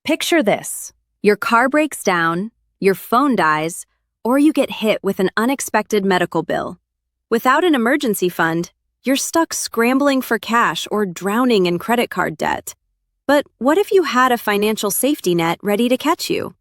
Picture this. Your car breaks down, your phone dies, or you get hit with an unexpected medical bill. Without an emergency fund, you're stuck scrambling for cash or drowning in credit card debt. But what if you had a financial safety net ready to catch you?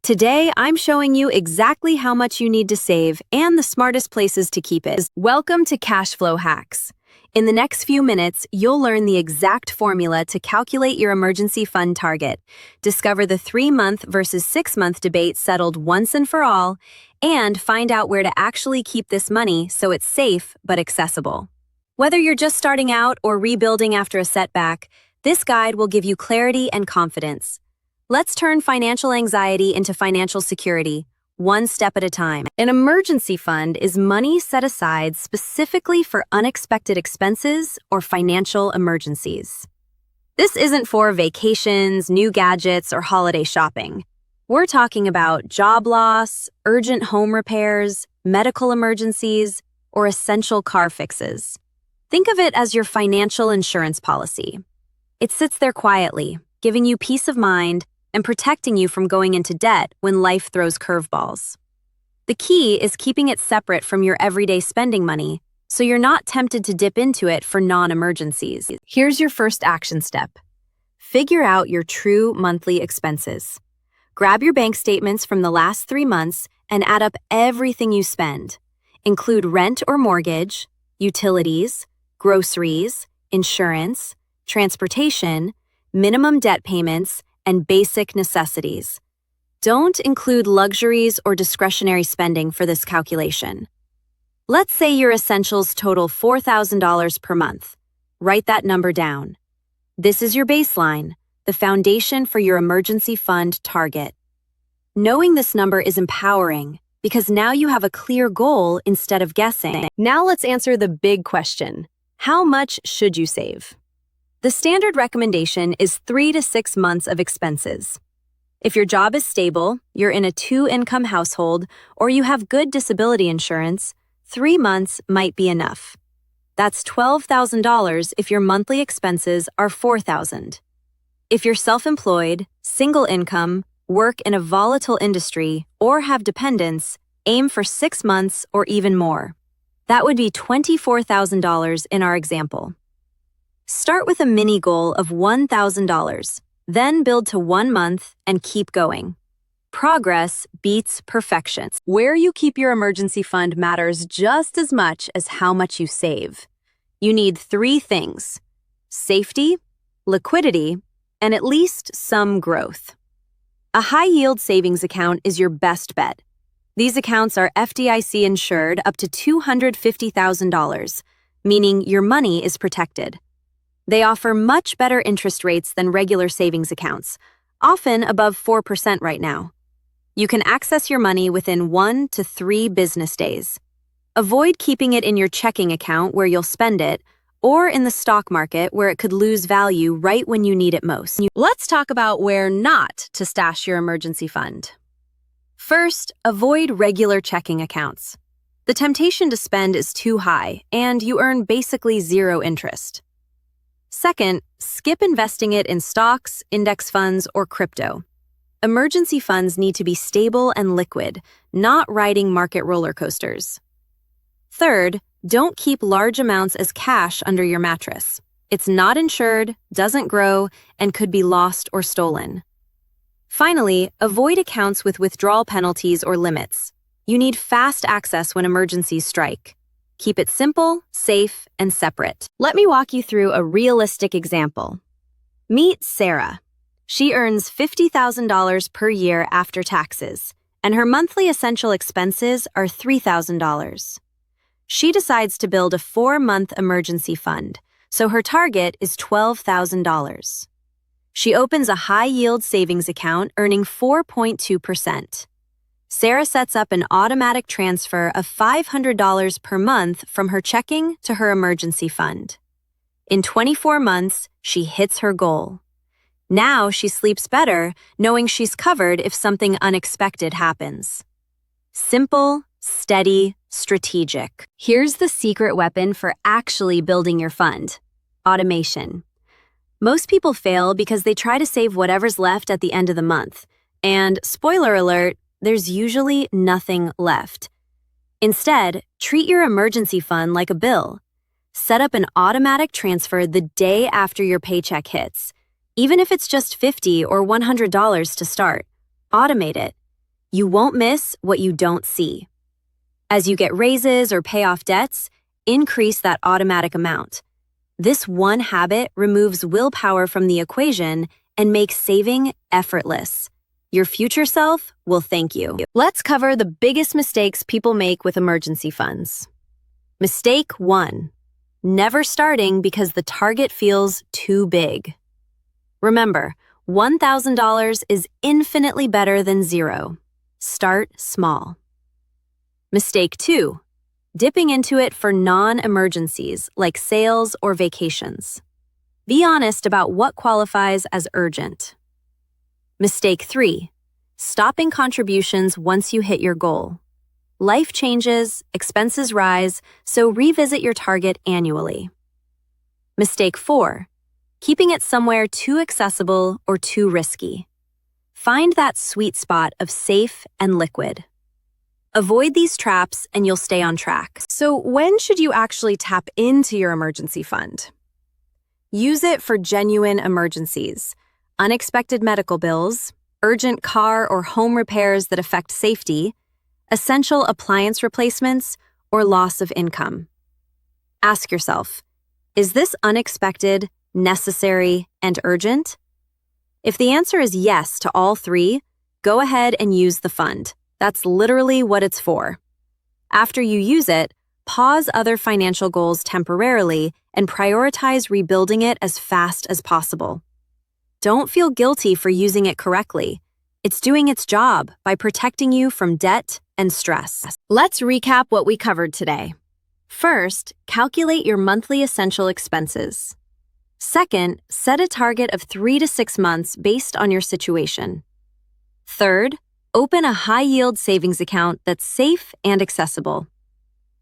Today, I'm showing you exactly how much you need to save and the smartest places to keep it. Welcome to Cash Flow Hacks. In the next few minutes, you'll learn the exact formula to calculate your emergency fund target, discover the 3-month versus 6-month debate settled once and for all, and find out where to actually keep this money so it's safe but accessible. Whether you're just starting out or rebuilding after a setback, this guide will give you clarity and confidence. Let's turn financial anxiety into financial security, one step at a time. An emergency fund is money set aside specifically for unexpected expenses or financial emergencies. This isn't for vacations, new gadgets, or holiday shopping. We're talking about job loss, urgent home repairs, medical emergencies, or essential car fixes. Think of it as your financial insurance policy. It sits there quietly, giving you peace of mind and protecting you from going into debt when life throws curveballs. The key is keeping it separate from your everyday spending money, so you're not tempted to dip into it for non-emergencies. Here's your first action step. Figure out your true monthly expenses. Grab your bank statements from the last 3 months and add up everything you spend. Include rent or mortgage, utilities, groceries, insurance, transportation, minimum debt payments, and basic necessities. Don't include luxuries or discretionary spending for this calculation. Let's say your essentials total $4,000 per month. Write that number down. This is your baseline, the foundation for your emergency fund target. Knowing this number is empowering because now you have a clear goal instead of guessing. Now let's answer the big question. How much should you save? The standard recommendation is 3 to 6 months of expenses. If your job is stable, you're in a 2-income household, or you have good disability insurance, 3 months might be enough. That's $12,000 if your monthly expenses are $4,000. If you're self-employed, single income, work in a volatile industry, or have dependents, aim for 6 months or even more. That would be $24,000 in our example. Start with a mini goal of $1,000, then build to 1 month and keep going. Progress beats perfection. Where you keep your emergency fund matters just as much as how much you save. You need 3 things: safety, liquidity, and at least some growth. A high-yield savings account is your best bet. These accounts are FDIC insured up to $250,000, meaning your money is protected. They offer much better interest rates than regular savings accounts, often above 4% right now. You can access your money within 1 to 3 business days. Avoid keeping it in your checking account where you'll spend it, or in the stock market where it could lose value right when you need it most. Let's talk about where not to stash your emergency fund. First, avoid regular checking accounts. The temptation to spend is too high, and you earn basically 0 interest. Second, skip investing it in stocks, index funds, or crypto. Emergency funds need to be stable and liquid, not riding market roller coasters. Third, don't keep large amounts as cash under your mattress. It's not insured, doesn't grow, and could be lost or stolen. Finally, avoid accounts with withdrawal penalties or limits. You need fast access when emergencies strike. Keep it simple, safe, and separate. Let me walk you through a realistic example. Meet Sarah. She earns $50,000 per year after taxes, and her monthly essential expenses are $3,000. She decides to build a 4-month emergency fund, so her target is $12,000. She opens a high-yield savings account earning 4.2%. Sarah sets up an automatic transfer of $500 per month from her checking to her emergency fund. In 24 months, she hits her goal. Now she sleeps better, knowing she's covered if something unexpected happens. Simple, steady, strategic. Here's the secret weapon for actually building your fund: automation. Most people fail because they try to save whatever's left at the end of the month. And spoiler alert, there's usually nothing left. Instead, treat your emergency fund like a bill. Set up an automatic transfer the day after your paycheck hits. Even if it's just $50 or $100 to start, automate it. You won't miss what you don't see. As you get raises or pay off debts, increase that automatic amount. This one habit removes willpower from the equation and makes saving effortless. Your future self will thank you. Let's cover the biggest mistakes people make with emergency funds. Mistake 1. Never starting because the target feels too big. Remember, $1,000 is infinitely better than zero. Start small. Mistake 2. Dipping into it for non-emergencies like sales or vacations. Be honest about what qualifies as urgent. Mistake 3. Stopping contributions once you hit your goal. Life changes, expenses rise, so revisit your target annually. Mistake 4. Keeping it somewhere too accessible or too risky. Find that sweet spot of safe and liquid. Avoid these traps and you'll stay on track. So when should you actually tap into your emergency fund? Use it for genuine emergencies, unexpected medical bills, urgent car or home repairs that affect safety, essential appliance replacements, or loss of income. Ask yourself, is this unexpected, necessary, and urgent? If the answer is yes to all three, go ahead and use the fund. That's literally what it's for. After you use it, pause other financial goals temporarily and prioritize rebuilding it as fast as possible. Don't feel guilty for using it correctly. It's doing its job by protecting you from debt and stress. Let's recap what we covered today. First, calculate your monthly essential expenses. Second, set a target of 3 to 6 months based on your situation. Third, open a high-yield savings account that's safe and accessible.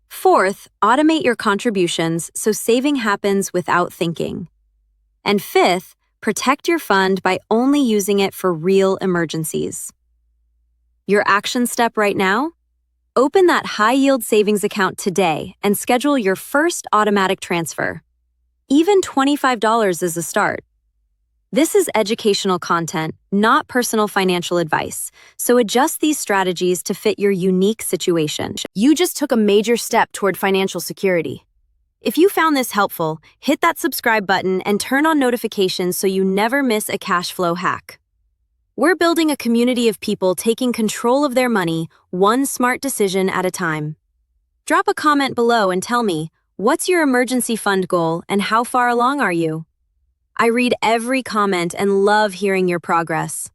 Fourth, automate your contributions so saving happens without thinking. And fifth, protect your fund by only using it for real emergencies. Your action step right now? Open that high-yield savings account today and schedule your first automatic transfer. Even $25 is a start. This is educational content, not personal financial advice, so adjust these strategies to fit your unique situation. You just took a major step toward financial security. If you found this helpful, hit that subscribe button and turn on notifications so you never miss a cash flow hack. We're building a community of people taking control of their money, one smart decision at a time. Drop a comment below and tell me, what's your emergency fund goal and how far along are you? I read every comment and love hearing your progress.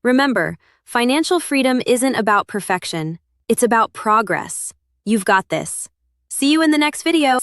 Remember, financial freedom isn't about perfection. It's about progress. You've got this. See you in the next video.